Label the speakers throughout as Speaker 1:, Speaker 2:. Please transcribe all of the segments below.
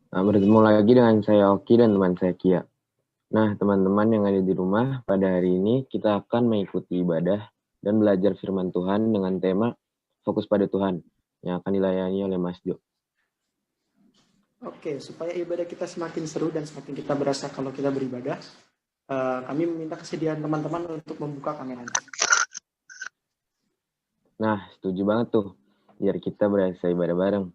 Speaker 1: Bertemu lagi dengan saya Oki dan teman saya Kia. Nah, teman-teman yang ada di rumah, pada hari ini kita akan mengikuti ibadah dan belajar firman Tuhan dengan tema Fokus pada Tuhan, yang akan dilayani oleh Mas Jo.
Speaker 2: Oke, supaya ibadah kita semakin seru dan semakin kita berasa kalau kita beribadah, kami meminta kesediaan teman-teman untuk membuka kameranya.
Speaker 1: Nah, setuju banget tuh, biar kita berasa ibadah bareng.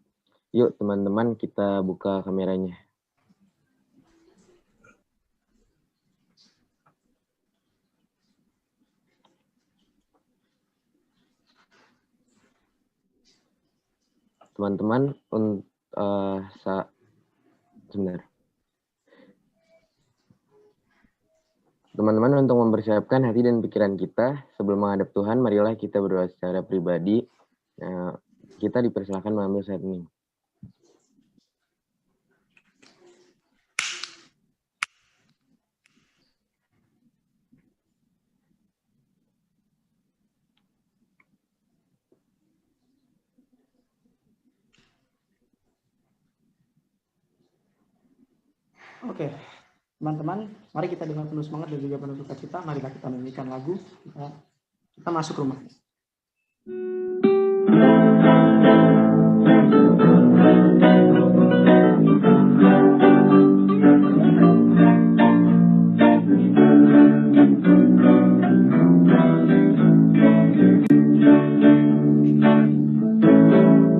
Speaker 1: Yuk teman-teman, kita buka kameranya. Teman-teman, sebentar. Teman-teman, untuk mempersiapkan hati dan pikiran kita sebelum menghadap Tuhan, marilah kita berdoa secara pribadi. Kita dipersilakan mengambil saat ini.
Speaker 2: Oke, teman-teman, mari kita dengan penuh semangat dan juga penuh sukacita, marilah kita menyanyikan lagu, kita masuk rumah.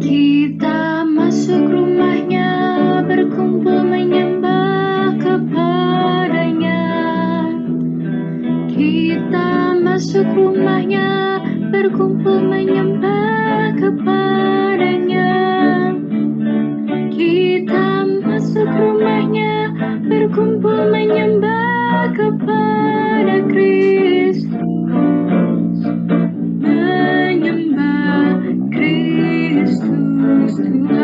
Speaker 3: Kita masuk rumahnya, berkumpul menyembah kepadanya. Kita masuk rumahnya, berkumpul menyembah kepadanya. Kita masuk rumahnya, berkumpul menyembah kepada Kristus. Menyembah Kristus Tuhan.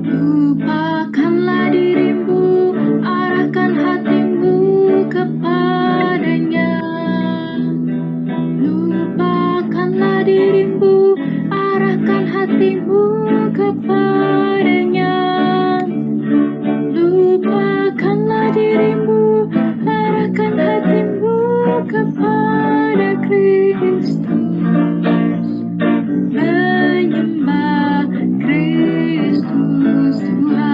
Speaker 3: Lupakanlah dirimu, arahkan hatimu kepadanya. Lupakanlah dirimu, arahkan hatimu kepadanya. Lupakanlah dirimu, arahkan hatimu kepada Kristus. Menyembah Kristus Tuhan.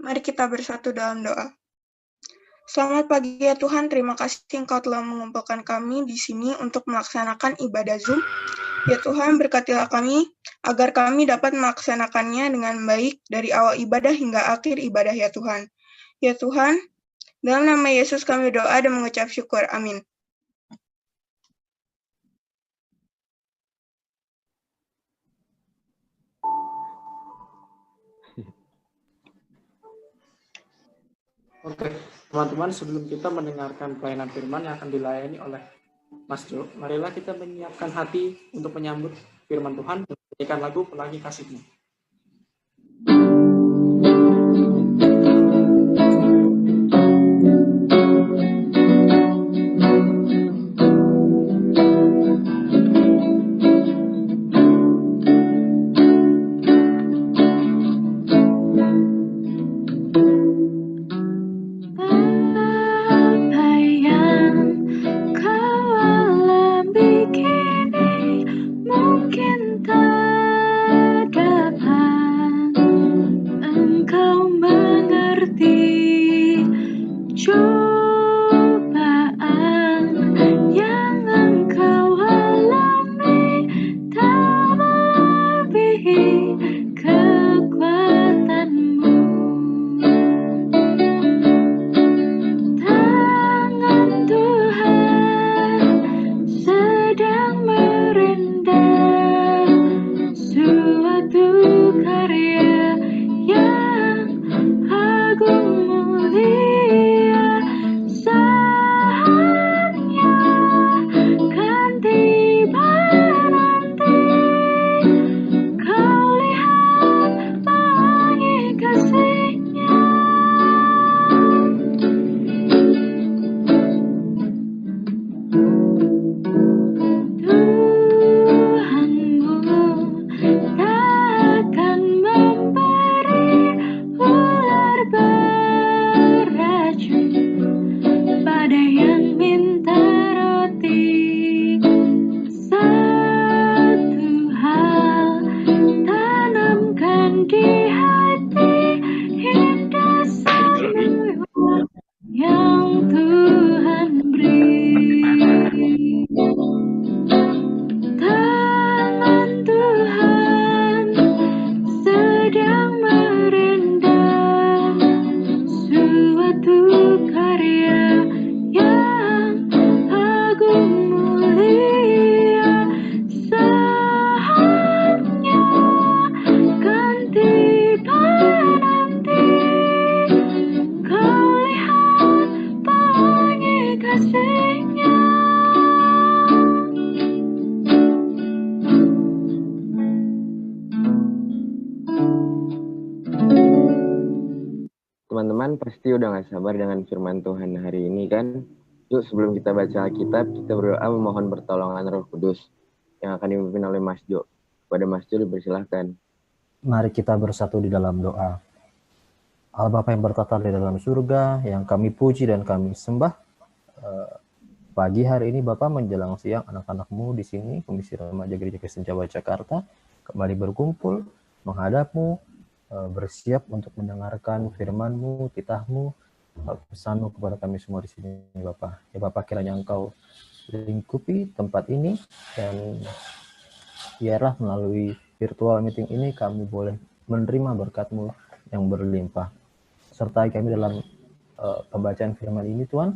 Speaker 4: Mari kita bersatu dalam doa. Selamat pagi ya Tuhan, terima kasih Engkau telah mengumpulkan kami di sini untuk melaksanakan ibadah Zoom. Ya Tuhan, berkatilah kami agar kami dapat melaksanakannya dengan baik dari awal ibadah hingga akhir ibadah ya Tuhan. Ya Tuhan, dalam nama Yesus kami berdoa dan mengucap syukur. Amin.
Speaker 2: Oke, teman-teman, sebelum kita mendengarkan pelayanan firman yang akan dilayani oleh Mas Jo, marilah kita menyiapkan hati untuk menyambut firman Tuhan dan menyanyikan lagu Pelangi Kasih-Mu.
Speaker 3: Apa yang kau alami kini mungkin tak dapat engkau mengerti. Cobaan yang engkau alami tak melebihi kekuatanmu. Tangan Tuhan sedang merendam suatu karya yang di hati, indah semua yang Tuhan beri. Tangan Tuhan sedang merendam suatu karya yang agung mulia. Saatnya kan tiba nanti, kau lihat pelangi kasih-Nya.
Speaker 1: Teman-teman pasti udah gak sabar dengan firman Tuhan hari ini kan? Yuk sebelum kita baca Alkitab, kita berdoa memohon pertolongan Roh Kudus yang akan dipimpin oleh Mas Jo. Kepada Mas Jo dipersilahkan.
Speaker 5: Mari kita bersatu di dalam doa. Allah Bapa yang bertata di dalam surga, yang kami puji dan kami sembah. Pagi hari ini Bapa menjelang siang anak-anak-Mu di sini, Komisi Remaja Gereja Kristen Jawa Jakarta, kembali berkumpul menghadap-Mu, bersiap untuk mendengarkan firman-Mu, titah-Mu, pesan-Mu kepada kami semua di sini Bapa. Ya Bapa, kiranya Engkau lingkupi tempat ini, dan biarlah melalui virtual meeting ini kami boleh menerima berkat-Mu yang berlimpah. Sertai kami dalam pembacaan firman ini Tuhan,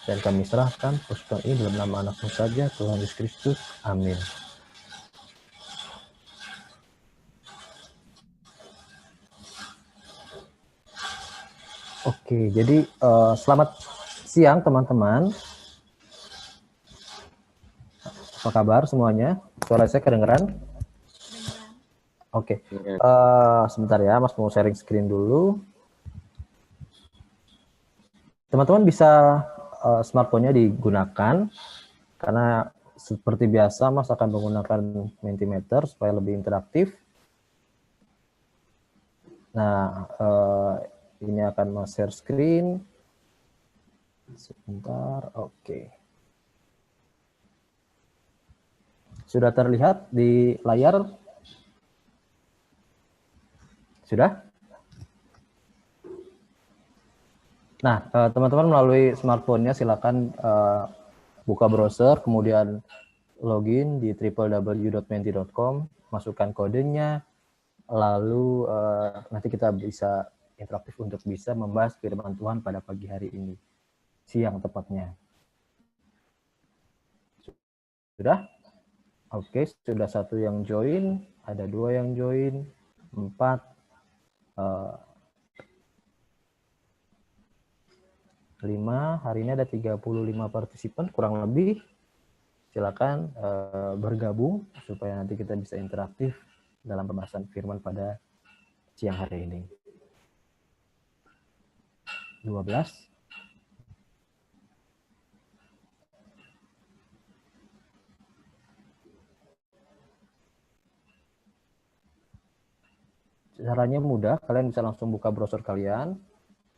Speaker 5: dan kami serahkan persekutuan ini dalam nama anak-Mu saja, Tuhan Yesus Kristus. Amin. Oke, jadi selamat siang teman-teman. Apa kabar semuanya? Suara saya kedengeran? Oke, sebentar ya, Mas mau sharing screen dulu. Teman-teman bisa smartphone-nya digunakan, karena seperti biasa Mas akan menggunakan Mentimeter supaya lebih interaktif. Nah, ini akan Mas share screen. Sebentar, oke. Sudah terlihat di layar? Sudah? Nah, teman-teman melalui smartphone-nya silakan buka browser, kemudian login di www.menti.com, masukkan kodenya, lalu nanti kita bisa interaktif untuk bisa membahas firman Tuhan pada pagi hari ini, siang tepatnya. Sudah? Oke, sudah satu yang join, ada 2 yang join, 4, 5, hari ini ada 35 partisipan kurang lebih. Silakan bergabung supaya nanti kita bisa interaktif dalam pembahasan firman pada siang hari ini. 12. Caranya mudah, kalian bisa langsung buka browser kalian,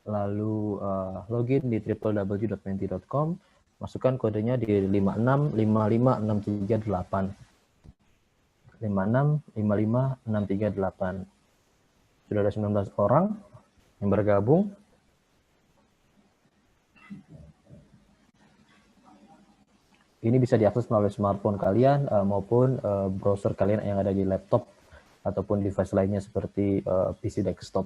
Speaker 5: lalu login di www.menti.com, masukkan kodenya di 5655638. 5655638. Sudah ada 19 orang yang bergabung. Ini bisa diakses melalui smartphone kalian maupun browser kalian yang ada di laptop ataupun device lainnya seperti PC desktop.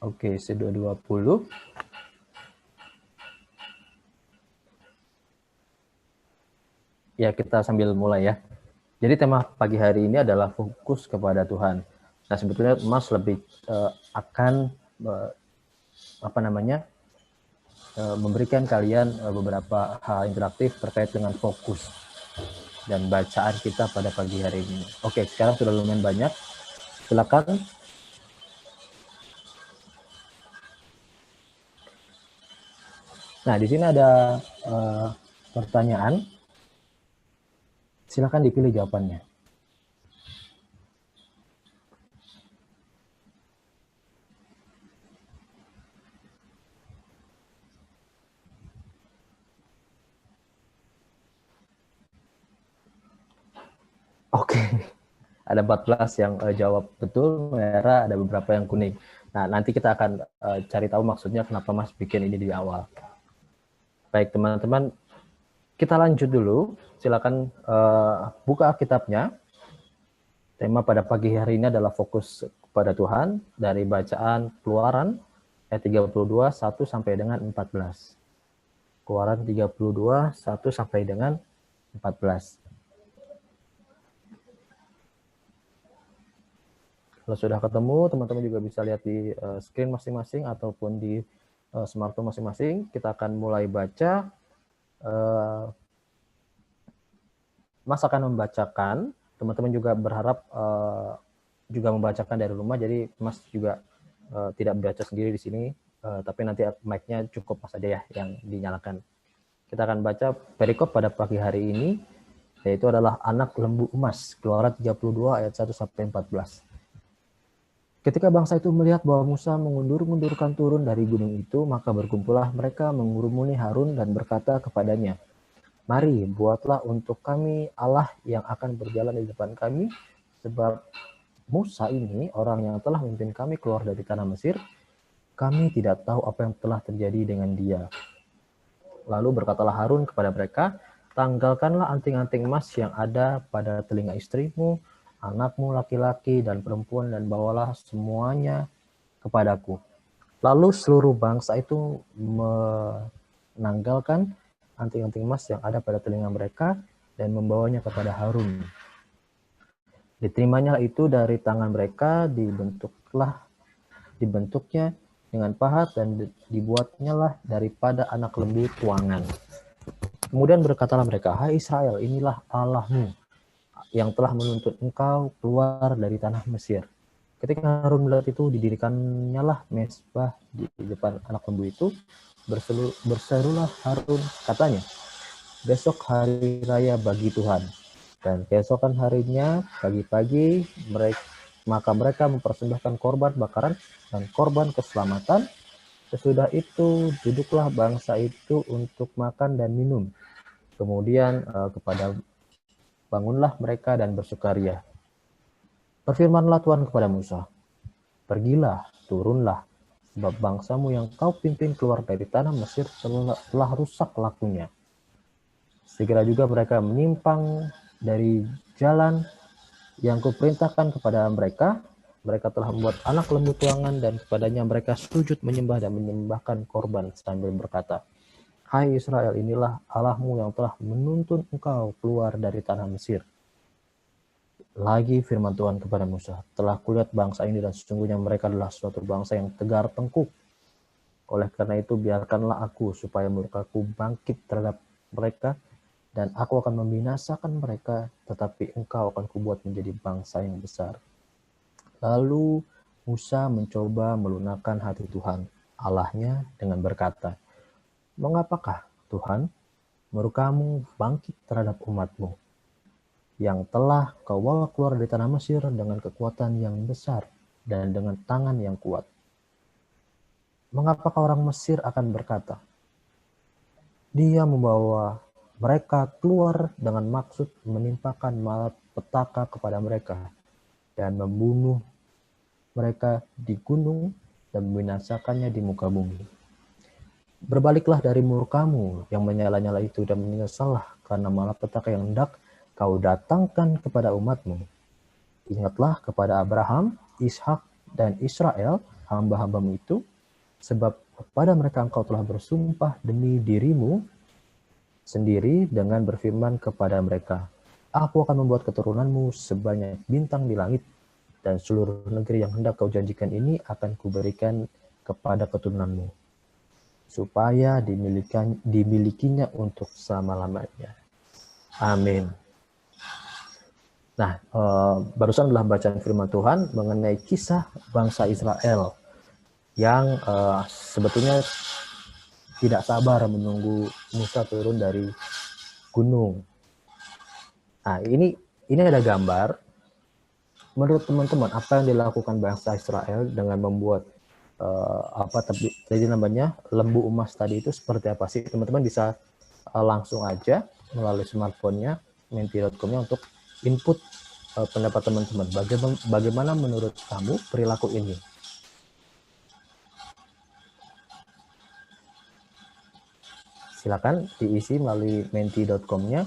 Speaker 5: Oke, sudah 20. Ya, kita sambil mulai ya. Jadi tema pagi hari ini adalah fokus kepada Tuhan. Nah, sebetulnya Mas lebih akan memberikan kalian beberapa hal interaktif terkait dengan fokus dan bacaan kita pada pagi hari ini. Oke, sekarang sudah lumayan banyak. Silakan. Nah, di sini ada pertanyaan. Silakan dipilih jawabannya. Oke, ada 14 yang jawab betul, merah, ada beberapa yang kuning. Nah, nanti kita akan cari tahu maksudnya kenapa Mas bikin ini di awal. Baik, teman-teman, kita lanjut dulu. Silakan buka Alkitabnya. Tema pada pagi hari ini adalah fokus kepada Tuhan dari bacaan Keluaran ayat 32, 1 sampai dengan 14. Keluaran 32, 1 sampai dengan 14. Kalau sudah ketemu, teman-teman juga bisa lihat di screen masing-masing ataupun di smartphone masing-masing. Kita akan mulai baca. Mas akan membacakan. Teman-teman juga berharap juga membacakan dari rumah. Jadi Mas juga tidak baca sendiri di sini, tapi nanti mic-nya cukup Mas aja ya yang dinyalakan. Kita akan baca perikop pada pagi hari ini, yaitu adalah anak lembu emas. Keluaran 32 ayat 1 sampai 14. Ketika bangsa itu melihat bahwa Musa mengundur-undurkan turun dari gunung itu, maka berkumpullah mereka mengurumuni Harun dan berkata kepadanya, "Mari, buatlah untuk kami Allah yang akan berjalan di depan kami, sebab Musa ini orang yang telah memimpin kami keluar dari tanah Mesir. Kami tidak tahu apa yang telah terjadi dengan dia." Lalu berkatalah Harun kepada mereka, "Tanggalkanlah anting-anting emas yang ada pada telinga istrimu, anakmu laki-laki dan perempuan, dan bawalah semuanya kepadaku." Lalu seluruh bangsa itu menanggalkan anting-anting emas yang ada pada telinga mereka dan membawanya kepada Harun. Diterimanya itu dari tangan mereka, dibentuknya dengan pahat dan dibuatnya lah daripada anak lembu tuangan. Kemudian berkatalah mereka, "Hai Israel, inilah Allahmu yang telah menuntun engkau keluar dari tanah Mesir." Ketika Harun melihat itu, didirikannya lah mezbah di depan anak lembu itu. Berserulah Harun, katanya, "Besok hari raya bagi Tuhan." Dan keesokan harinya, pagi-pagi, maka mereka mempersembahkan korban bakaran dan korban keselamatan. Sesudah itu, duduklah bangsa itu untuk makan dan minum. Kemudian bangunlah mereka dan bersukaria. Berfirmanlah Tuhan kepada Musa, "Pergilah, turunlah, sebab bangsamu yang kau pimpin keluar dari tanah Mesir telah rusak lakunya." Segera juga mereka menyimpang dari jalan yang kuperintahkan kepada mereka. Mereka telah membuat anak lembu tuangan dan kepadanya mereka sujud menyembah dan menyembahkan korban sambil berkata, "Hai Israel, inilah Allahmu yang telah menuntun engkau keluar dari tanah Mesir." Lagi firman Tuhan kepada Musa, "Telah kulihat bangsa ini dan sesungguhnya mereka adalah suatu bangsa yang tegar tengkuk. Oleh karena itu biarkanlah aku supaya murkaku bangkit terhadap mereka dan aku akan membinasakan mereka, tetapi engkau akan kubuat menjadi bangsa yang besar." Lalu Musa mencoba melunakkan hati Tuhan, Allahnya, dengan berkata, "Mengapakah, Tuhan, murkamu bangkit terhadap umatmu, yang telah kau bawa keluar dari tanah Mesir dengan kekuatan yang besar dan dengan tangan yang kuat? Mengapakah orang Mesir akan berkata, Dia membawa mereka keluar dengan maksud menimpakan malapetaka kepada mereka dan membunuh mereka di gunung dan membinasakannya di muka bumi. Berbaliklah dari murkamu yang menyala-nyala itu dan menyesallah karena malapetaka yang hendak kau datangkan kepada umatmu. Ingatlah kepada Abraham, Ishak, dan Israel, hamba-hambamu itu, sebab kepada mereka engkau telah bersumpah demi dirimu sendiri dengan berfirman kepada mereka, Aku akan membuat keturunanmu sebanyak bintang di langit, dan seluruh negeri yang hendak kau janjikan ini akan kuberikan kepada keturunanmu, supaya dimilikinya untuk selama-lamanya. Amin. Nah, barusan adalah bacaan firman Tuhan mengenai kisah bangsa Israel yang sebetulnya tidak sabar menunggu Musa turun dari gunung. Nah, ini ada gambar. Menurut teman-teman, apa yang dilakukan bangsa Israel dengan membuat tadi namanya lembu emas tadi itu seperti apa sih? Teman-teman bisa langsung aja melalui smartphone-nya, menti.com-nya untuk input pendapat teman-teman. Bagaimana menurut kamu perilaku ini? Silakan diisi melalui menti.com-nya.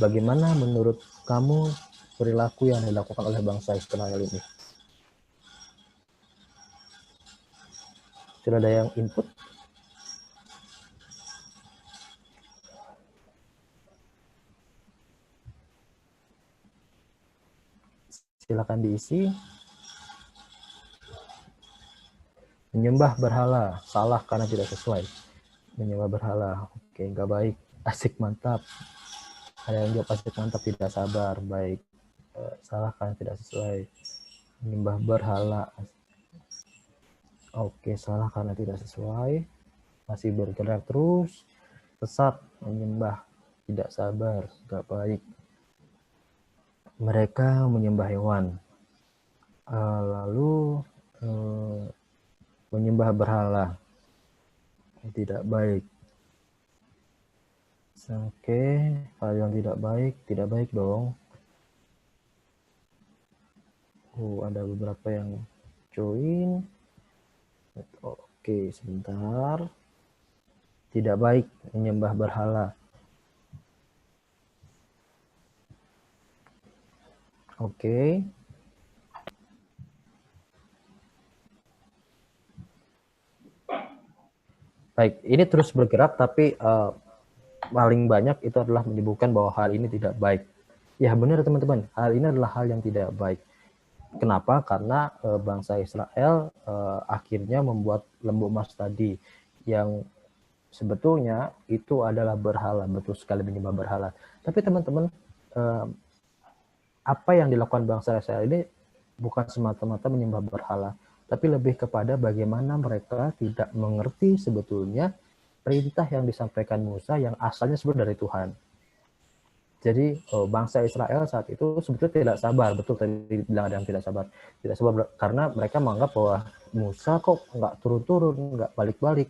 Speaker 5: Bagaimana menurut kamu perilaku yang dilakukan oleh bangsa Israel ini? Sudah ada yang input? Silakan diisi. Menyembah berhala, salah karena tidak sesuai. Menyembah berhala, oke, nggak baik. Asik, mantap. Ada yang jawab asik, mantap, tidak sabar, baik. Salah karena tidak sesuai. Menyembah berhala, oke, salah karena tidak sesuai. Masih bergerak terus. Sesat, menyembah, tidak sabar, nggak baik. Mereka menyembah hewan. Lalu menyembah berhala, tidak baik. Oke, hal yang tidak baik dong. Ada beberapa yang join. Oke, sebentar. Tidak baik menyembah berhala. Oke. Baik, ini terus bergerak, tapi paling banyak itu adalah menyebutkan bahwa hal ini tidak baik. Ya benar teman-teman, hal ini adalah hal yang tidak baik. Kenapa? Karena bangsa Israel akhirnya membuat lembu emas tadi yang sebetulnya itu adalah berhala, betul sekali menyembah berhala. Tapi teman-teman, apa yang dilakukan bangsa Israel ini bukan semata-mata menyembah berhala, tapi lebih kepada bagaimana mereka tidak mengerti sebetulnya perintah yang disampaikan Musa yang asalnya sebenarnya dari Tuhan. Jadi bangsa Israel saat itu sebetulnya tidak sabar, betul tadi bilang ada yang tidak sabar karena mereka menganggap bahwa Musa kok nggak turun-turun, nggak balik-balik,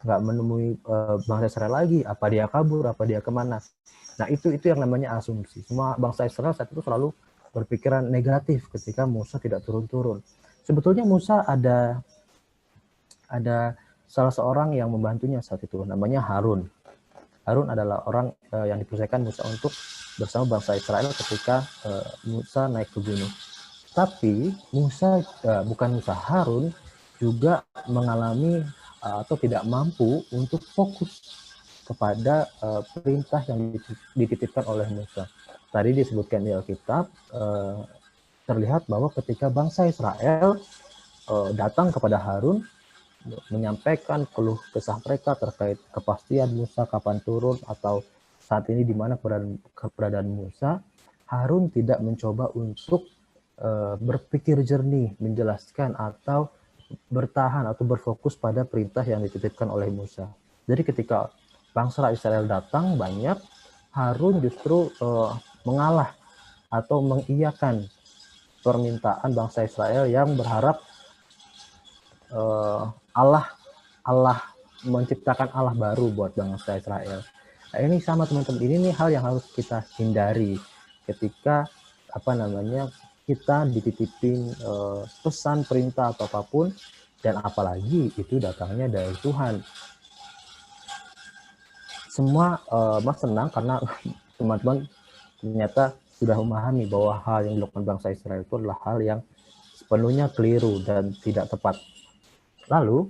Speaker 5: nggak menemui bangsa Israel lagi, apa dia kabur, apa dia kemana. Nah itu yang namanya asumsi. Semua bangsa Israel saat itu selalu berpikiran negatif ketika Musa tidak turun-turun. Sebetulnya Musa ada salah seorang yang membantunya saat itu, namanya Harun. Harun adalah orang yang dipercayakan Musa untuk bersama bangsa Israel ketika Musa naik ke gunung. Tapi Harun juga mengalami atau tidak mampu untuk fokus kepada perintah yang dititipkan oleh Musa. Tadi disebutkan di Alkitab, terlihat bahwa ketika bangsa Israel datang kepada Harun, menyampaikan keluh kesah mereka terkait kepastian Musa kapan turun atau saat ini di mana keberadaan Musa, Harun tidak mencoba untuk berpikir jernih, menjelaskan atau bertahan atau berfokus pada perintah yang dititipkan oleh Musa. Jadi ketika bangsa Israel datang banyak, Harun justru mengalah atau mengiyakan permintaan bangsa Israel yang berharap Allah menciptakan Allah baru buat bangsa Israel. Nah, ini sama teman-teman, ini nih hal yang harus kita hindari ketika kita dititipin pesan, perintah atau apapun, dan apalagi itu datangnya dari Tuhan. Semua Mas senang karena teman-teman ternyata sudah memahami bahwa hal yang dilakukan bangsa Israel itu adalah hal yang sepenuhnya keliru dan tidak tepat. Lalu,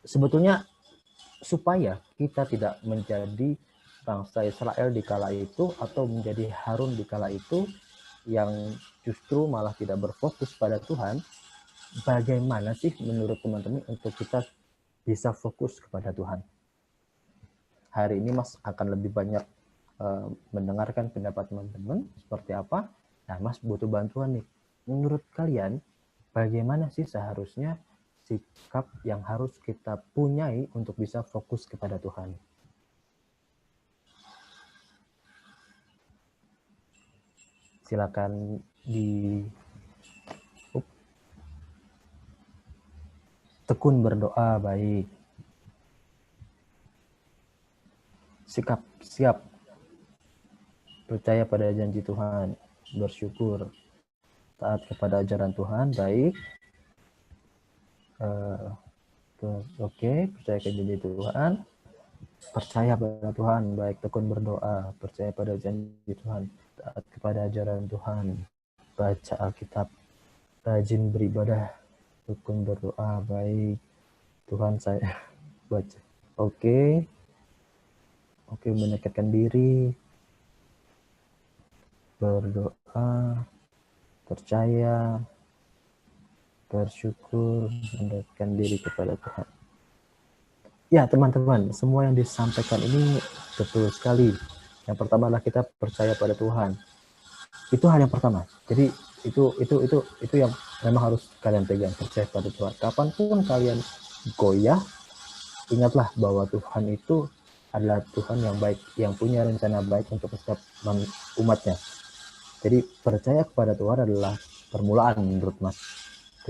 Speaker 5: sebetulnya supaya kita tidak menjadi bangsa Israel di kala itu atau menjadi Harun di kala itu yang justru malah tidak berfokus pada Tuhan, bagaimana sih menurut teman-teman untuk kita bisa fokus kepada Tuhan? Hari ini Mas akan lebih banyak mendengarkan pendapat teman-teman seperti apa. Nah, Mas butuh bantuan nih. Menurut kalian, bagaimana sih seharusnya sikap yang harus kita punyai untuk bisa fokus kepada Tuhan? Silakan tekun berdoa, baik. Sikap siap percaya pada janji Tuhan. bersyukur. Taat kepada ajaran Tuhan, baik. Oke, percaya ke janji Tuhan. Percaya pada Tuhan, baik, tekun berdoa, percaya pada janji Tuhan, taat kepada ajaran Tuhan, baca Alkitab, rajin beribadah, tekun berdoa, baik, Tuhan saya baca. Oke, mendekatkan diri, berdoa, percaya, bersyukur, mendekatkan diri kepada Tuhan. Ya teman-teman, semua yang disampaikan ini betul sekali. Yang pertama adalah kita percaya pada Tuhan. Itu hal yang pertama. Jadi itu yang memang harus kalian pegang, percaya pada Tuhan. Kapanpun kalian goyah, ingatlah bahwa Tuhan itu adalah Tuhan yang baik, yang punya rencana baik untuk setiap umatnya. Jadi percaya kepada Tuhan adalah permulaan menurut Mas.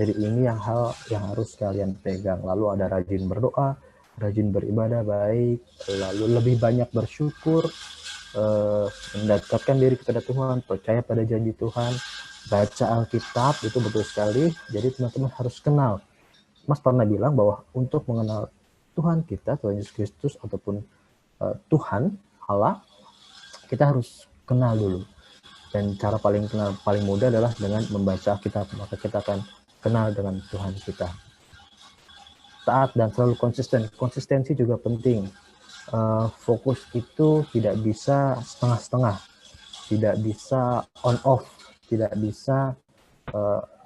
Speaker 5: Jadi ini hal yang harus kalian pegang. Lalu ada rajin berdoa, rajin beribadah, baik, lalu lebih banyak bersyukur, mendekatkan diri kepada Tuhan, percaya pada janji Tuhan, baca Alkitab, itu betul sekali. Jadi teman-teman harus kenal. Mas pernah bilang bahwa untuk mengenal Tuhan kita, Tuhan Yesus Kristus, ataupun Tuhan, Allah, kita harus kenal dulu. Dan cara paling mudah adalah dengan membaca Alkitab, maka kita akan kenal dengan Tuhan kita. Taat dan selalu konsisten. Konsistensi juga penting. Fokus itu tidak bisa setengah-setengah, tidak bisa on off, tidak bisa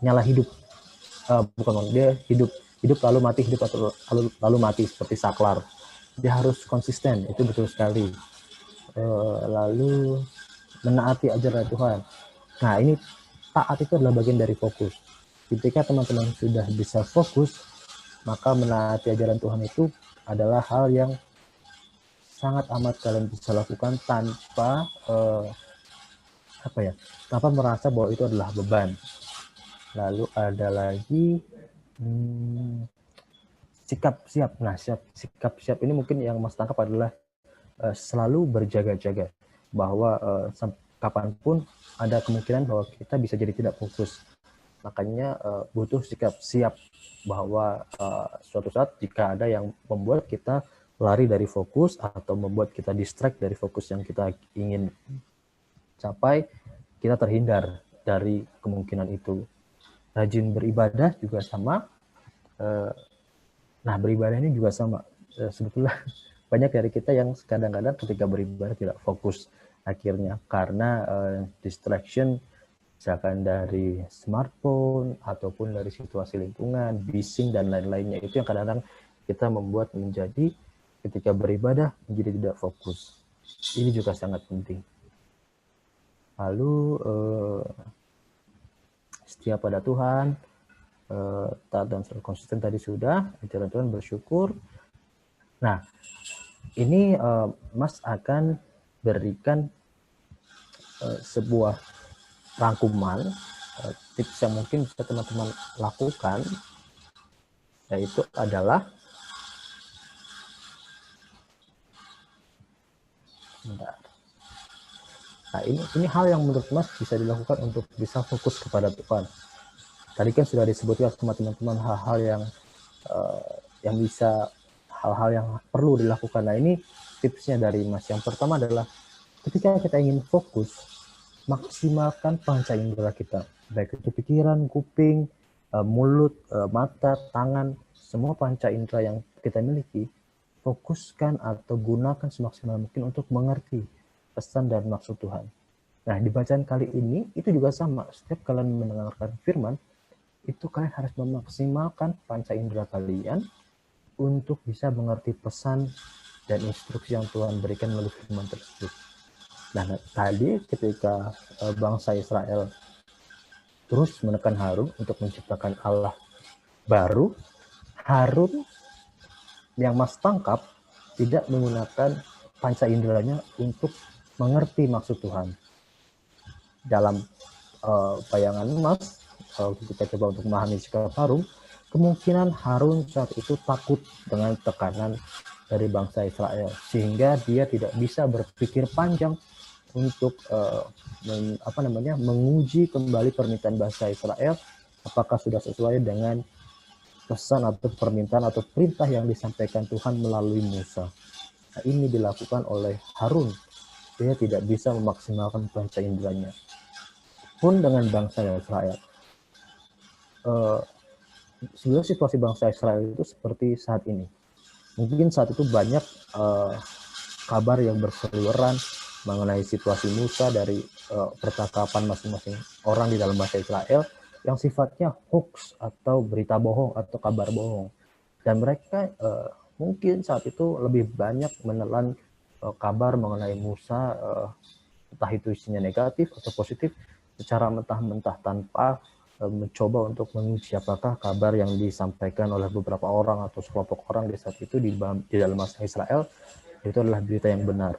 Speaker 5: nyala hidup. Dia hidup lalu mati, hidup lalu mati seperti saklar. Dia harus konsisten, itu betul sekali. Lalu menaati ajaran Tuhan. Nah, ini taat itu adalah bagian dari fokus. Ketika teman-teman sudah bisa fokus, maka menaati ajaran Tuhan itu adalah hal yang sangat amat kalian bisa lakukan tanpa tanpa merasa bahwa itu adalah beban. Lalu ada lagi sikap siap. Nah, sikap siap ini mungkin yang Mas tangkap adalah selalu berjaga-jaga, bahwa kapanpun ada kemungkinan bahwa kita bisa jadi tidak fokus. Makanya butuh sikap siap bahwa suatu saat jika ada yang membuat kita lari dari fokus atau membuat kita distract dari fokus yang kita ingin capai, kita terhindar dari kemungkinan itu. Rajin beribadah juga sama. Nah, beribadah ini juga sama. Sebetulnya banyak dari kita yang kadang-kadang ketika beribadah tidak fokus akhirnya karena distraction, misalkan dari smartphone ataupun dari situasi lingkungan, bising dan lain-lainnya. Itu yang kadang-kadang kita membuat menjadi ketika beribadah menjadi tidak fokus. Ini juga sangat penting. Lalu setia pada Tuhan, taat dan selalu konsisten tadi sudah, ajaran Tuhan, bersyukur. Nah, ini Mas akan berikan sebuah rangkuman tips yang mungkin bisa teman-teman lakukan, yaitu adalah nah ini hal yang menurut Mas bisa dilakukan untuk bisa fokus kepada Tuhan. Tadi kan sudah disebutkan sama teman-teman hal-hal yang bisa, hal-hal yang perlu dilakukan. Nah, ini tipsnya dari Mas. Yang pertama adalah ketika kita ingin fokus, maksimalkan panca indera kita, baik itu pikiran, kuping, mulut, mata, tangan, semua panca indera yang kita miliki, fokuskan atau gunakan semaksimal mungkin untuk mengerti pesan dan maksud Tuhan. Nah, di bacaan kali ini itu juga sama. Setiap kalian mendengarkan firman, itu kalian harus memaksimalkan panca indera kalian untuk bisa mengerti pesan dan instruksi yang Tuhan berikan melalui firman tersebut. Nah, tadi ketika bangsa Israel terus menekan Harun untuk menciptakan Allah baru, Harun yang Mas tangkap tidak menggunakan panca inderanya untuk mengerti maksud Tuhan. Dalam bayangan Mas, kalau kita coba untuk memahami sikap Harun, kemungkinan Harun saat itu takut dengan tekanan dari bangsa Israel, sehingga dia tidak bisa berpikir panjang untuk menguji kembali permintaan bangsa Israel apakah sudah sesuai dengan pesan atau permintaan atau perintah yang disampaikan Tuhan melalui Musa. Nah, ini dilakukan oleh Harun. Dia tidak bisa memaksimalkan panca inderanya. Pun dengan bangsa Israel. Sebenarnya situasi bangsa Israel itu seperti saat ini. Mungkin saat itu banyak kabar yang berseliweran mengenai situasi Musa dari percakapan masing-masing orang di dalam bangsa Israel yang sifatnya hoax atau berita bohong atau kabar bohong. Dan mereka mungkin saat itu lebih banyak menelan kabar mengenai Musa, entah itu isinya negatif atau positif, secara mentah-mentah tanpa mencoba untuk menguji apakah kabar yang disampaikan oleh beberapa orang atau sekelompok orang di saat itu di dalam bangsa Israel itu adalah berita yang benar.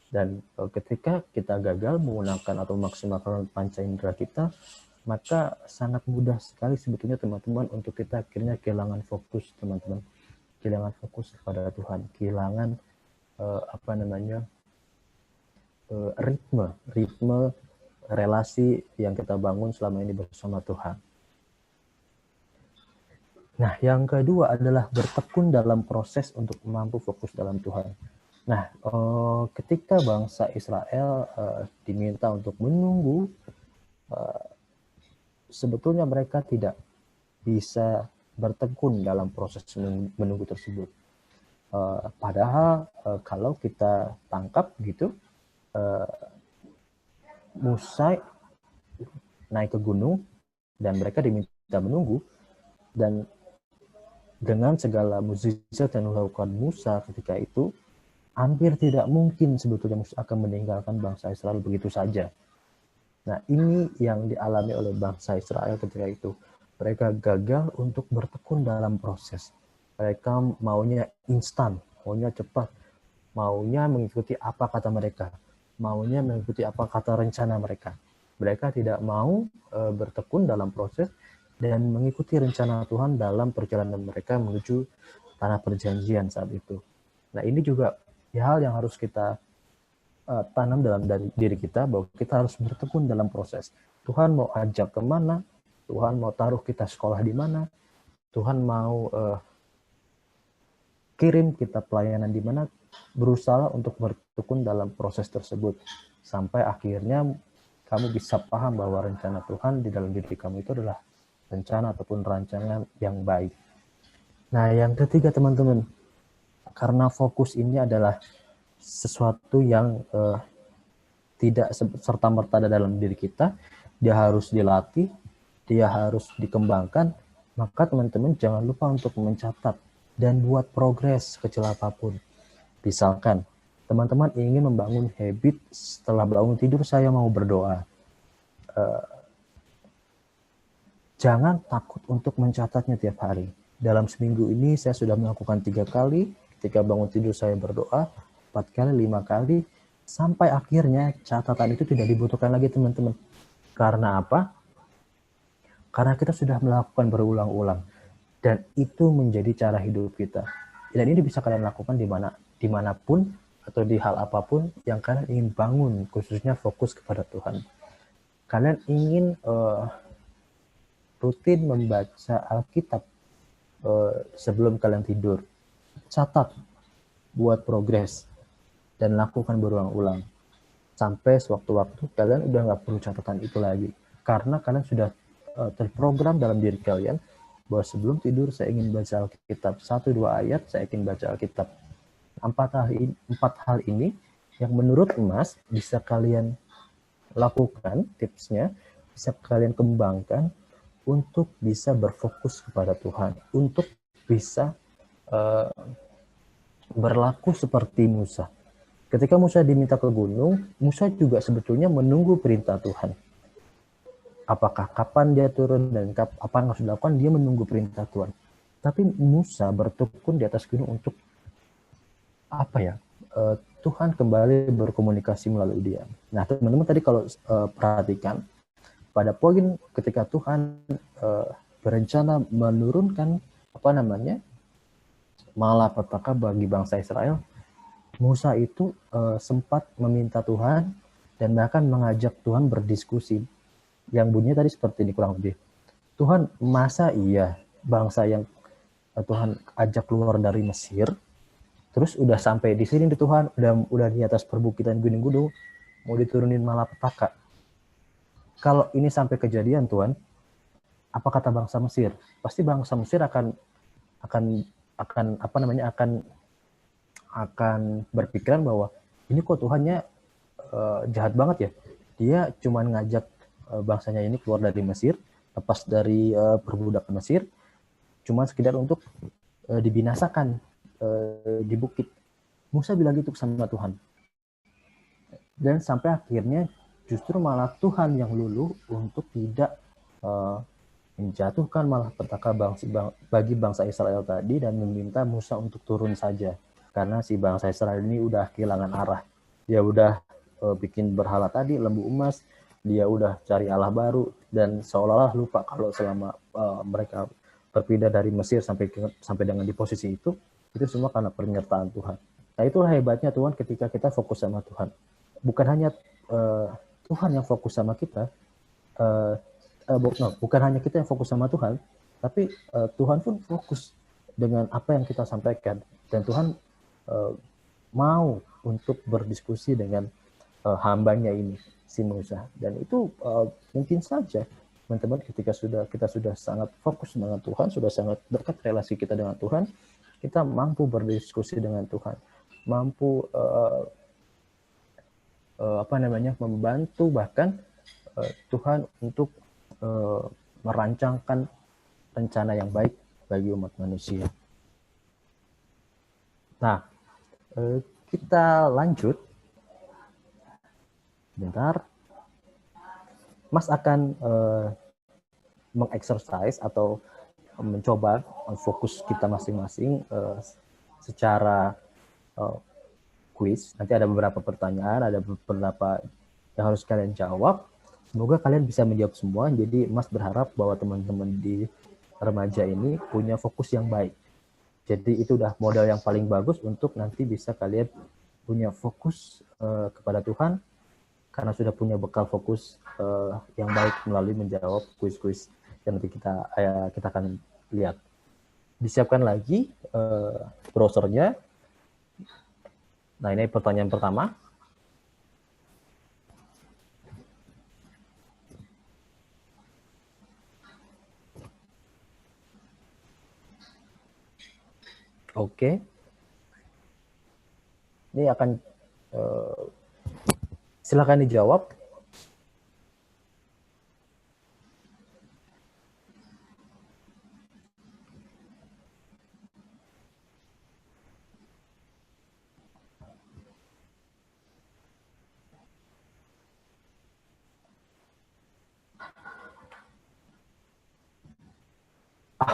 Speaker 5: Dan ketika kita gagal menggunakan atau memaksimalkan panca indera kita, maka sangat mudah sekali sebetulnya teman-teman untuk kita akhirnya kehilangan fokus, teman-teman. Kehilangan fokus kepada Tuhan, kehilangan ritme relasi yang kita bangun selama ini bersama Tuhan. Nah, yang kedua adalah bertekun dalam proses untuk mampu fokus dalam Tuhan. Nah, ketika bangsa Israel diminta untuk menunggu, sebetulnya mereka tidak bisa bertekun dalam proses menunggu tersebut. Padahal kalau kita tangkap gitu, Musa naik ke gunung dan mereka diminta menunggu, dan dengan segala mukjizat yang dilakukan Musa ketika itu, hampir tidak mungkin sebetulnya Musa akan meninggalkan bangsa Israel begitu saja. Nah, ini yang dialami oleh bangsa Israel ketika itu. Mereka gagal untuk bertekun dalam proses. Mereka maunya instan, maunya cepat, maunya mengikuti apa kata mereka, maunya mengikuti apa kata rencana mereka. Mereka tidak mau bertekun dalam proses dan mengikuti rencana Tuhan dalam perjalanan mereka menuju tanah perjanjian saat itu. Nah, ini juga hal yang harus kita tanam dalam diri kita, bahwa kita harus bertekun dalam proses. Tuhan mau ajak kemana, Tuhan mau taruh kita sekolah di mana, Tuhan mau kirim kita pelayanan di mana, berusaha untuk bertekun dalam proses tersebut. Sampai akhirnya kamu bisa paham bahwa rencana Tuhan di dalam diri kamu itu adalah rencana ataupun rancangan yang baik. Nah, yang ketiga teman-teman, karena fokus ini adalah sesuatu yang tidak serta-merta ada dalam diri kita, dia harus dilatih, dia harus dikembangkan, maka teman-teman jangan lupa untuk mencatat dan buat progres kecil apapun. Misalkan, teman-teman ingin membangun habit setelah bangun tidur saya mau berdoa. Jangan takut untuk mencatatnya tiap hari. Dalam seminggu ini saya sudah melakukan 3 kali, ketika bangun tidur saya berdoa, 4 kali, 5 kali, sampai akhirnya catatan itu tidak dibutuhkan lagi teman-teman. Karena apa? Karena kita sudah melakukan berulang-ulang. Dan itu menjadi cara hidup kita. Dan ini bisa kalian lakukan dimanapun atau di hal apapun yang kalian ingin bangun, khususnya fokus kepada Tuhan. Kalian ingin rutin membaca Alkitab sebelum kalian tidur. Catat, buat progres, dan lakukan berulang-ulang. Sampai sewaktu-waktu kalian udah nggak perlu catatan itu lagi. Karena kalian sudah terprogram dalam diri kalian bahwa sebelum tidur saya ingin baca Alkitab. 1-2 ayat saya ingin baca Alkitab. 4 hal ini yang menurut Mas bisa kalian lakukan, tipsnya bisa kalian kembangkan untuk bisa berfokus kepada Tuhan, untuk bisa berlaku seperti Musa. Ketika Musa diminta ke gunung, Musa juga sebetulnya menunggu perintah Tuhan. Apakah kapan dia turun dan apa yang harus dilakukan, dia menunggu perintah Tuhan. Tapi Musa bertekun di atas gunung untuk Tuhan kembali berkomunikasi melalui dia. Nah, teman-teman tadi kalau perhatikan, pada poin ketika Tuhan berencana menurunkan malapetaka bagi bangsa Israel, Musa itu sempat meminta Tuhan dan bahkan mengajak Tuhan berdiskusi. Yang bunyinya tadi seperti ini kurang lebih. Tuhan, masa iya bangsa yang Tuhan ajak keluar dari Mesir, terus udah sampai di sini Tuhan, udah di atas perbukitan gunung-gunung, mau diturunin malapetaka. Kalau ini sampai kejadian Tuhan, apa kata bangsa Mesir? Pasti bangsa Mesir akan berpikiran bahwa ini kok Tuhannya jahat banget ya. Dia cuma ngajak bangsanya ini keluar dari Mesir, lepas dari perbudakan Mesir, cuma sekedar untuk dibinasakan di bukit. Musa bilang gitu sama Tuhan. Dan sampai akhirnya justru malah Tuhan yang luluh untuk tidak menjatuhkan malah petaka bagi bangsa Israel tadi dan meminta Musa untuk turun saja. Karena si bangsa Israel ini udah kehilangan arah. Dia udah bikin berhala tadi, lembu emas, dia udah cari Allah baru, dan seolah-olah lupa kalau selama mereka berpindah dari Mesir sampai dengan di posisi itu semua karena penyertaan Tuhan. Nah, itulah hebatnya Tuhan ketika kita fokus sama Tuhan. Bukan hanya Tuhan yang fokus sama kita, bukan hanya kita yang fokus sama Tuhan, tapi Tuhan pun fokus dengan apa yang kita sampaikan. Dan Tuhan mau untuk berdiskusi dengan hambanya ini, si Musa. Dan itu mungkin saja, teman-teman, ketika kita sudah sangat fokus dengan Tuhan, sudah sangat dekat relasi kita dengan Tuhan, kita mampu berdiskusi dengan Tuhan, mampu membantu bahkan Tuhan untuk merancangkan rencana yang baik bagi umat manusia. Nah, kita lanjut. Bentar. Mas akan mengexercise atau mencoba fokus kita masing-masing secara quiz. Nanti ada beberapa pertanyaan, ada beberapa yang harus kalian jawab. Semoga kalian bisa menjawab semua. Jadi Mas berharap bahwa teman-teman di remaja ini punya fokus yang baik. Jadi itu udah modal yang paling bagus untuk nanti bisa kalian punya fokus kepada Tuhan, karena sudah punya bekal fokus yang baik melalui menjawab kuis-kuis yang nanti kita akan lihat. Disiapkan lagi browsernya. Nah, ini pertanyaan pertama. Oke. Ini akan silakan dijawab.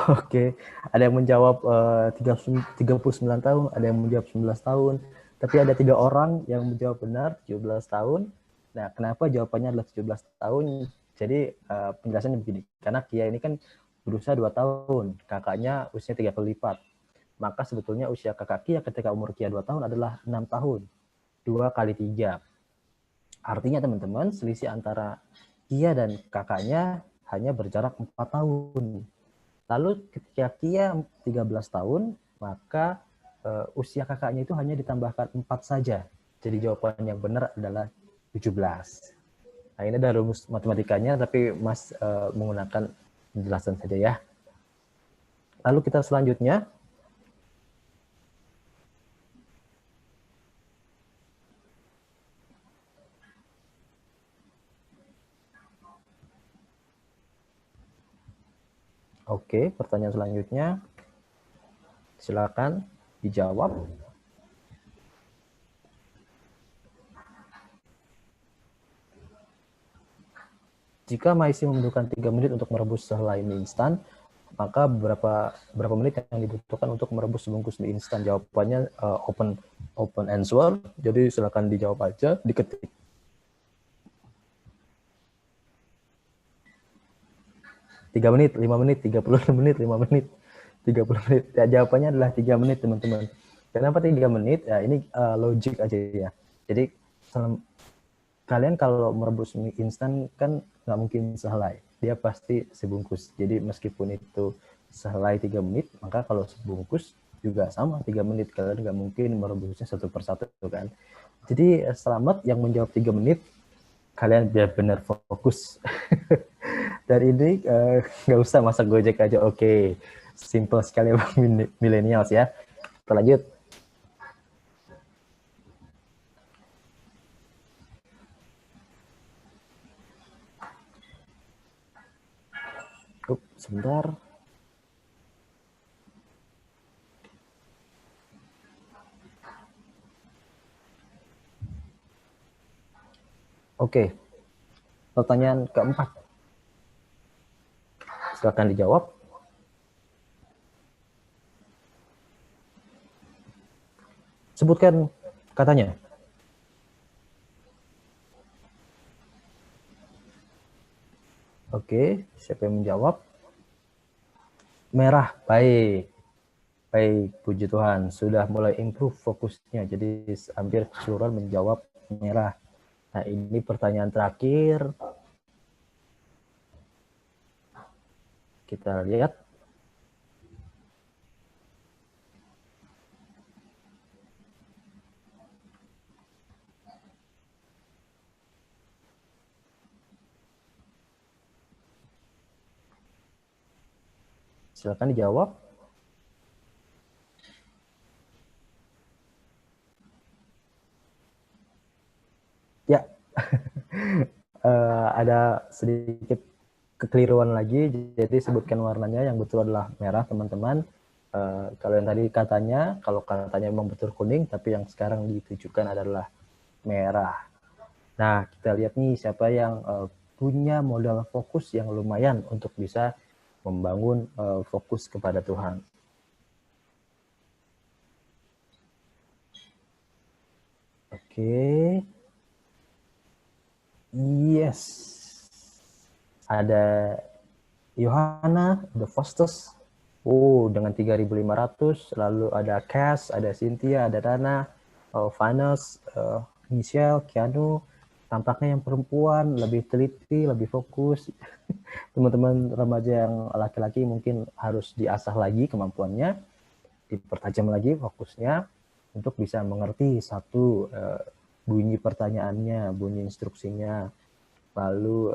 Speaker 5: Oke, ada yang menjawab 39 tahun, ada yang menjawab 19 tahun, tapi ada 3 orang yang menjawab benar 17 tahun. Nah, kenapa jawabannya adalah 17 tahun? Jadi penjelasannya begini, karena Kia ini kan berusia 2 tahun, kakaknya usia 3 kali lipat. Maka sebetulnya usia kakak Kia ketika umur Kia 2 tahun adalah 6 tahun. 2 kali 3. Artinya teman-teman, selisih antara Kia dan kakaknya hanya berjarak 4 tahun. Lalu ketika Kia 13 tahun, maka usia kakaknya itu hanya ditambahkan 4 saja. Jadi jawaban yang benar adalah 17. Nah, ini ada rumus matematikanya, tapi Mas menggunakan penjelasan saja ya. Lalu kita selanjutnya. Oke, pertanyaan selanjutnya. Silakan dijawab. Jika maisi membutuhkan 3 menit untuk merebus sehelai mie instan, maka berapa menit yang dibutuhkan untuk merebus sebungkus mie instan? Jawabannya open answer. Jadi silakan dijawab aja, diketik. Tiga menit, 5 menit, 30 menit, 5 menit, 30 menit. Ya, jawabannya adalah 3 menit, teman-teman. Kenapa 3 menit? Ya, ini logik aja ya. Jadi kalian kalau merebus mie instan kan nggak mungkin sehelai, dia pasti sebungkus. Jadi meskipun itu sehelai 3 menit, maka kalau sebungkus juga sama 3 menit. Kalian nggak mungkin merebusnya satu persatu kan. Jadi selamat yang menjawab 3 menit, kalian biar benar fokus. Dan ini nggak usah masak Gojek aja, oke. Simple sekali bang millennials ya. Kita lanjut. Sebentar. Oke. Pertanyaan keempat. Silakan dijawab. Sebutkan katanya. Oke, siapa yang menjawab? Merah, baik. Baik, puji Tuhan. Sudah mulai improve fokusnya. Jadi hampir keseluruhan menjawab merah. Nah, ini pertanyaan terakhir. Kita lihat. Silakan dijawab. Ya, ada sedikit kekeliruan lagi. Jadi sebutkan warnanya, yang betul adalah merah, teman-teman. Kalau yang tadi katanya, kalau katanya memang betul kuning, tapi yang sekarang ditujukan adalah merah. Nah, kita lihat nih siapa yang punya modal fokus yang lumayan untuk bisa membangun fokus kepada Tuhan. Oke. Yes. Ada Yohana, The Fastest. Oh, dengan 3.500. Lalu ada Cass, ada Cynthia, ada Dana, Vanes, Michelle, Keanu. Tampaknya yang perempuan lebih teliti, lebih fokus. Teman-teman remaja yang laki-laki mungkin harus diasah lagi kemampuannya, dipertajam lagi fokusnya untuk bisa mengerti satu bunyi pertanyaannya, bunyi instruksinya, lalu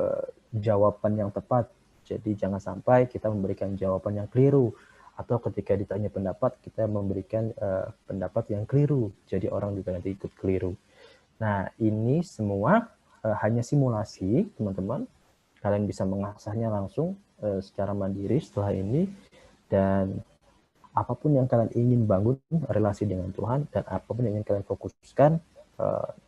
Speaker 5: jawaban yang tepat. Jadi jangan sampai kita memberikan jawaban yang keliru, atau ketika ditanya pendapat kita memberikan pendapat yang keliru. Jadi orang juga nanti ikut keliru. Nah, ini semua hanya simulasi, teman-teman. Kalian bisa mengasahnya langsung secara mandiri setelah ini, dan apapun yang kalian ingin bangun relasi dengan Tuhan dan apapun yang ingin kalian fokuskan,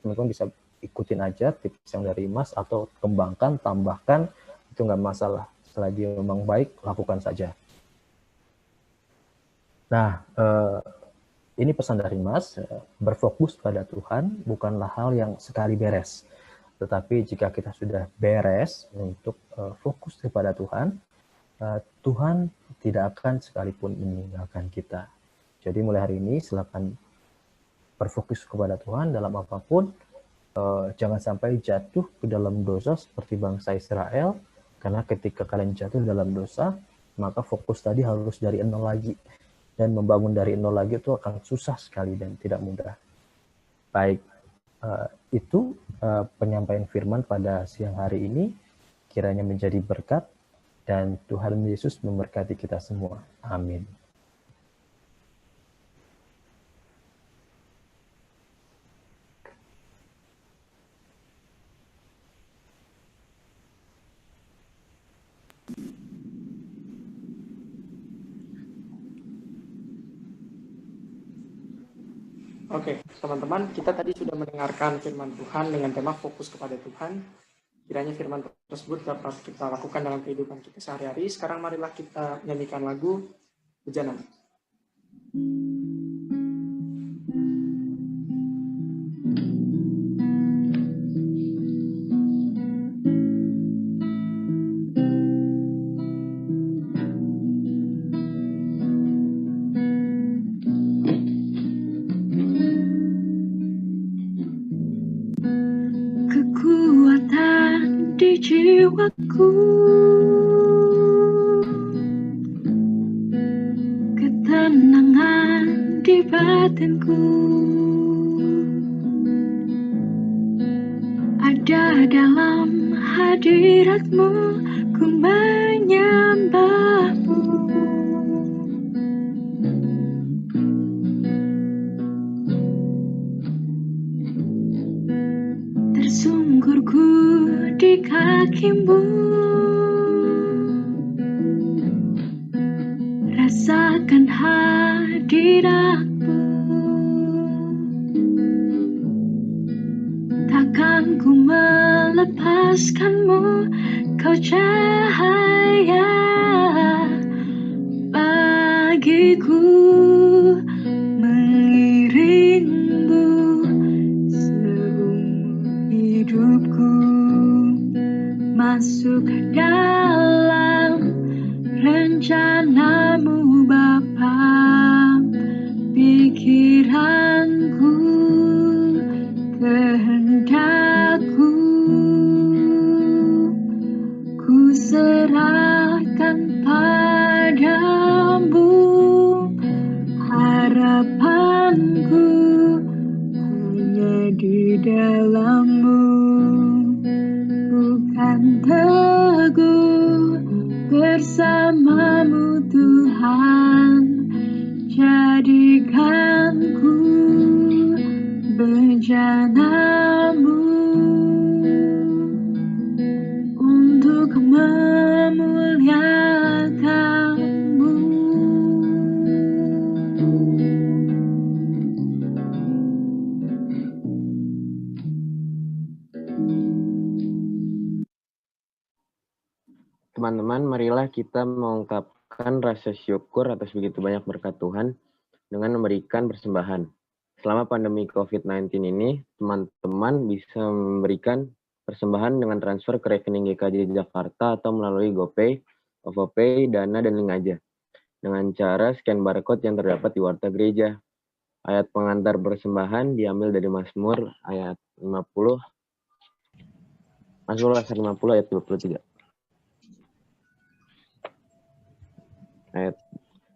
Speaker 5: teman-teman bisa ikutin aja tips yang dari Mas atau kembangkan, tambahkan, itu nggak masalah. Selagi memang baik, lakukan saja. Nah, ini pesan dari Mas, berfokus pada Tuhan bukanlah hal yang sekali beres. Tetapi jika kita sudah beres untuk fokus kepada Tuhan, Tuhan tidak akan sekalipun meninggalkan kita. Jadi mulai hari ini silakan berfokus kepada Tuhan dalam apapun. Jangan sampai jatuh ke dalam dosa seperti bangsa Israel, karena ketika kalian jatuh dalam dosa, maka fokus tadi harus dari nol lagi. Dan membangun dari nol lagi itu akan susah sekali dan tidak mudah. Baik, itu penyampaian firman pada siang hari ini. Kiranya menjadi berkat, dan Tuhan Yesus memberkati kita semua. Amin.
Speaker 2: Oke, teman-teman, kita tadi sudah mendengarkan firman Tuhan dengan tema fokus kepada Tuhan. Kiranya firman tersebut dapat kita lakukan dalam kehidupan kita sehari-hari. Sekarang marilah kita nyanyikan lagu Bejana.
Speaker 3: Kekuatan jiwaku, ketenangan di batinku. Ada dalam hadiratmu, ku menyembahmu. Tersungkurku di kakimu, rasakan hadiratmu. Takkan ku melepaskanmu, kau cahaya bagiku, mengiringmu seumur hidupku. Masuk dalam rencanamu Bapa, pikiranku, kehendakku, ku serahkan padamu. Harapanku hanya di dalam-Mu, bukan teguh bersama-Mu Tuhan. Jadikanku bejana-Mu untuk memuliakan-Mu.
Speaker 1: Teman-teman, marilah kita mengungkapkan rasa syukur atas begitu banyak berkat Tuhan dengan memberikan persembahan. Selama pandemi COVID-19 ini, teman-teman bisa memberikan persembahan dengan transfer ke rekening GKJ Jakarta atau melalui GoPay, OVOPay, Dana, dan Link Aja. Dengan cara scan barcode yang terdapat di warta gereja. Ayat pengantar persembahan diambil dari Mazmur ayat 50, Mazmur pasal 50 ayat 23.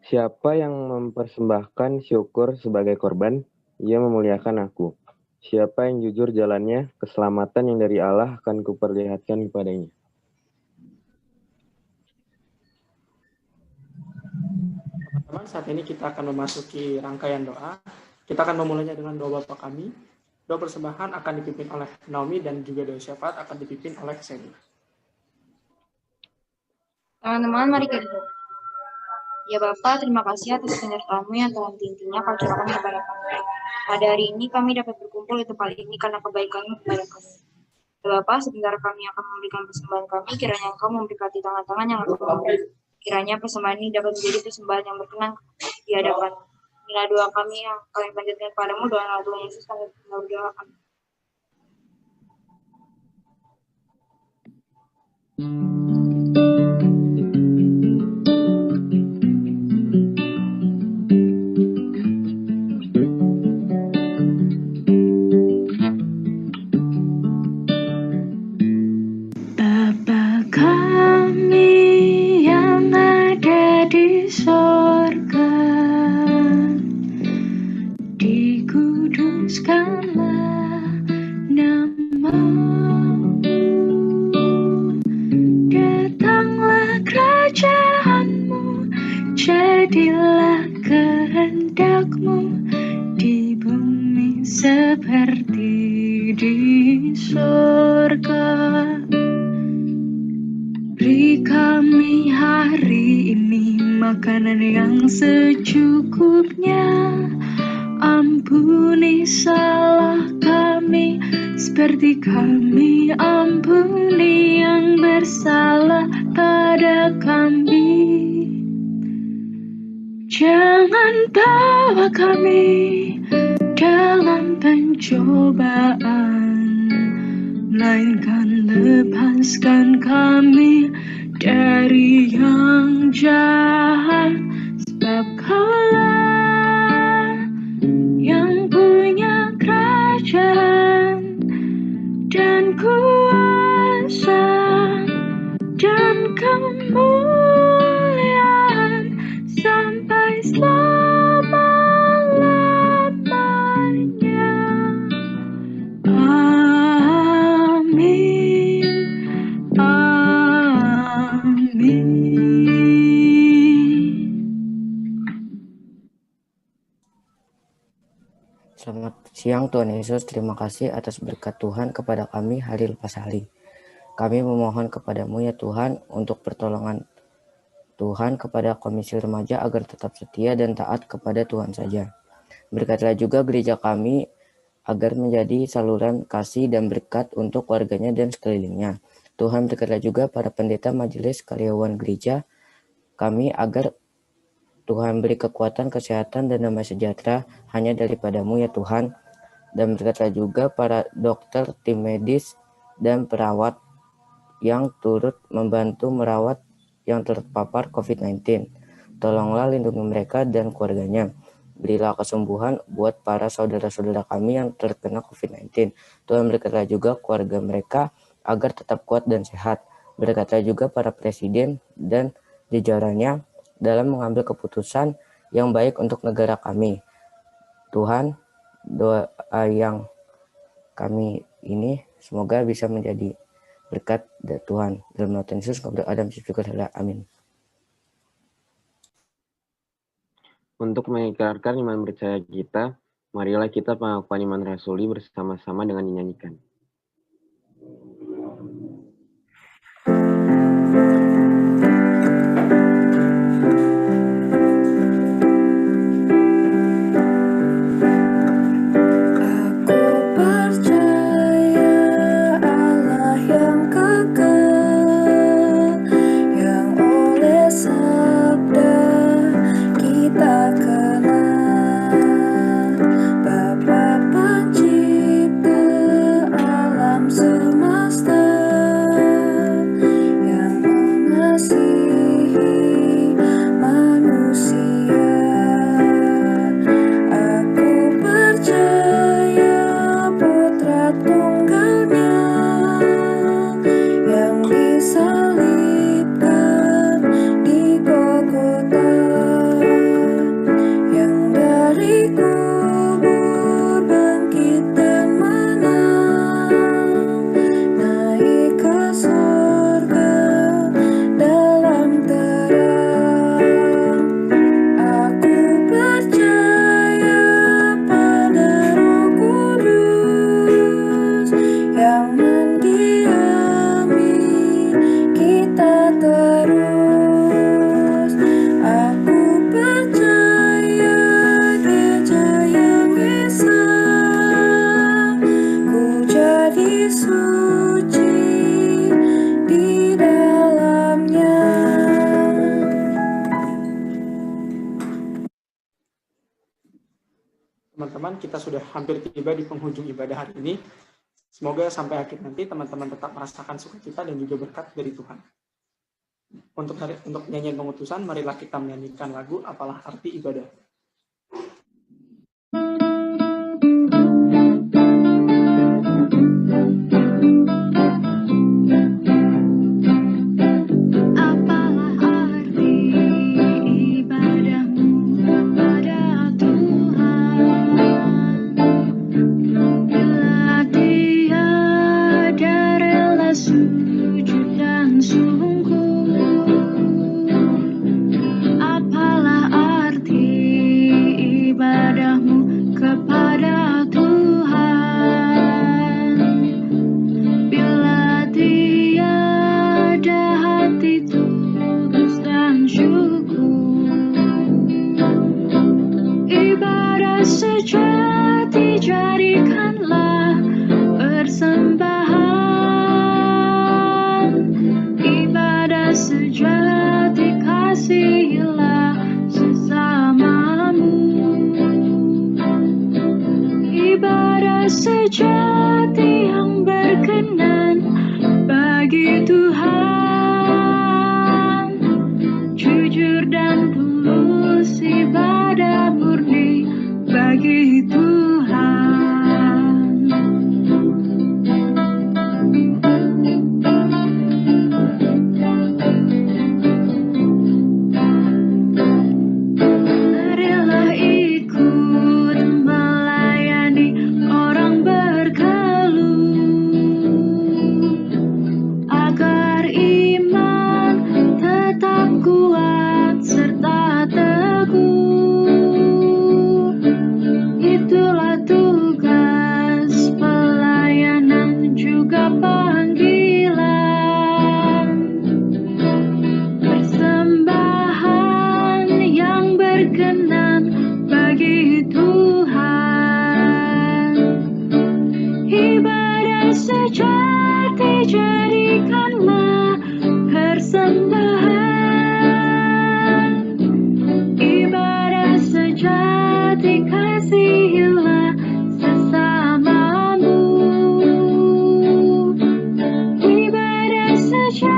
Speaker 1: Siapa yang mempersembahkan syukur sebagai korban, ia memuliakan aku. Siapa yang jujur jalannya, keselamatan yang dari Allah akan kuperlihatkan kepadanya.
Speaker 2: Teman-teman, saat ini kita akan memasuki rangkaian doa. Kita akan memulainya dengan doa Bapa kami. Doa persembahan akan dipimpin oleh Naomi dan juga doa syafaat akan dipimpin oleh Seni.
Speaker 6: Teman-teman, mari kita berdoa. Ya Bapa, terima kasih atas penyertaan-Mu yang telah intinya Kau curahkan kepada kami. Pada hari ini kami dapat berkumpul di tempat ini karena kebaikan-Mu kepada kami. Ya Bapa, sebentar kami akan memberikan persembahan kami, kiranya Engkau memberkati tangan-tangan yang akan memberi. Kiranya persembahan ini dapat menjadi persembahan yang berkenan di hadapan. Inilah doa kami yang kami panjatkan kepadamu, doa dalam Tuhan Yesus kami berdoa.
Speaker 3: Bapa kami yang ada di sorga, dikuduskanlah nama-Mu, datanglah kerajaan-Mu, jadilah kehendak-Mu di bumi seperti di sorga. Beri kami hari ini makanan yang secukupnya. Ampuni salah kami seperti kami ampuni yang bersalah pada kami. Jangan bawa kami dalam pencobaan, melainkan lepaskan kami dari yang jahat. Sebab Kaulah yang punya kerajaan dan kuasa
Speaker 7: siang Tuhan Yesus, terima kasih atas berkat Tuhan kepada kami hari lepas hari. Kami memohon kepadamu ya Tuhan untuk pertolongan Tuhan kepada Komisi Remaja agar tetap setia dan taat kepada Tuhan saja. Berkatilah juga gereja kami agar menjadi saluran kasih dan berkat untuk warganya dan sekelilingnya. Tuhan berkatilah juga para pendeta majelis karyawan gereja kami agar Tuhan beri kekuatan, kesehatan, dan damai sejahtera hanya daripadamu ya Tuhan. Dan berkatilah juga para dokter, tim medis, dan perawat yang turut membantu merawat yang terpapar COVID-19. Tolonglah lindungi mereka dan keluarganya. Berilah kesembuhan buat para saudara-saudara kami yang terkena COVID-19. Tuhan berkatilah juga keluarga mereka agar tetap kuat dan sehat. Berkatilah juga para presiden dan jajarannya dalam mengambil keputusan yang baik untuk negara kami. Tuhan, doa yang kami ini semoga bisa menjadi berkat dari Tuhan. Dalam nama Tuhan Yesus, kami berdoa dan bersyukur. Amin.
Speaker 1: Untuk mengikrarkan iman percaya kita, marilah kita pengakuan iman rasuli bersama-sama dengan dinyanyikan.
Speaker 2: Teman-teman, kita sudah hampir tiba di penghujung ibadah hari ini. Semoga sampai akhir nanti teman-teman tetap merasakan sukacita dan juga berkat dari Tuhan. Untuk nyanyian pengutusan, marilah kita menyanyikan lagu Apalah Arti Ibadah.
Speaker 3: Persembahan ibadah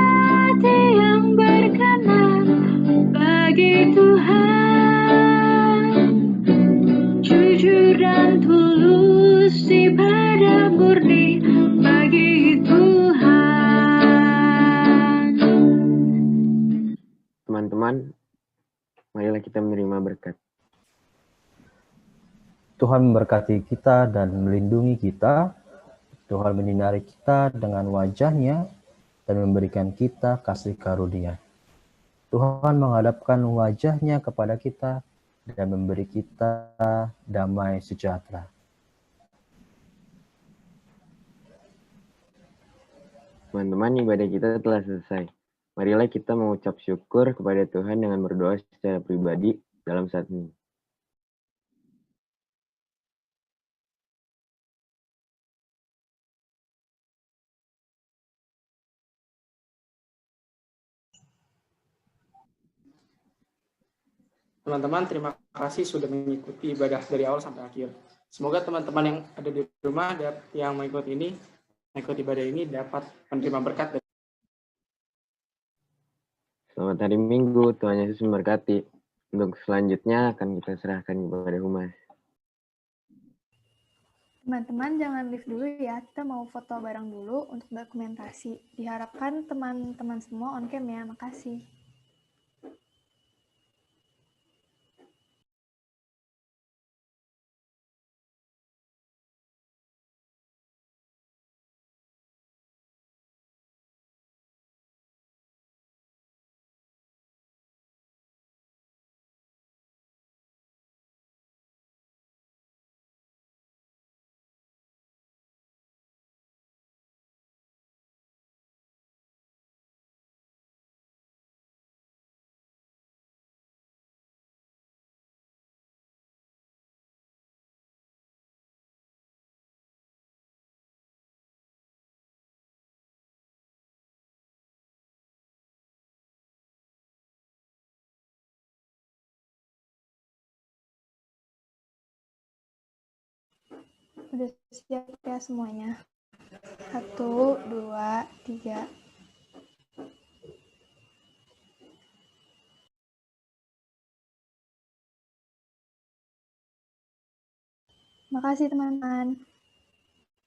Speaker 3: hati yang berkenan bagi Tuhan, jujur dan tulus, ibadah murni bagi Tuhan.
Speaker 1: Teman-teman, marilah kita menerima berkat.
Speaker 5: Tuhan memberkati kita dan melindungi kita. Tuhan menyinari kita dengan wajah-Nya dan memberikan kita kasih karunia. Tuhan menghadapkan wajah-Nya kepada kita dan memberi kita damai sejahtera.
Speaker 1: Teman-teman, ibadah kita telah selesai. Marilah kita mengucap syukur kepada Tuhan dengan berdoa secara pribadi dalam saat ini.
Speaker 2: Teman-teman, terima kasih sudah mengikuti ibadah dari awal sampai akhir. Semoga teman-teman yang ada di rumah yang mengikuti ibadah ini dapat menerima berkat.
Speaker 1: Selamat hari Minggu, Tuhan Yesus memberkati. Untuk selanjutnya akan kita serahkan kepada Humas.
Speaker 8: Teman-teman jangan leave dulu ya, kita mau foto bareng dulu untuk dokumentasi. Diharapkan teman-teman semua on cam ya, makasih. Udah siap ya semuanya? 1, 2, 3. Makasih teman-teman.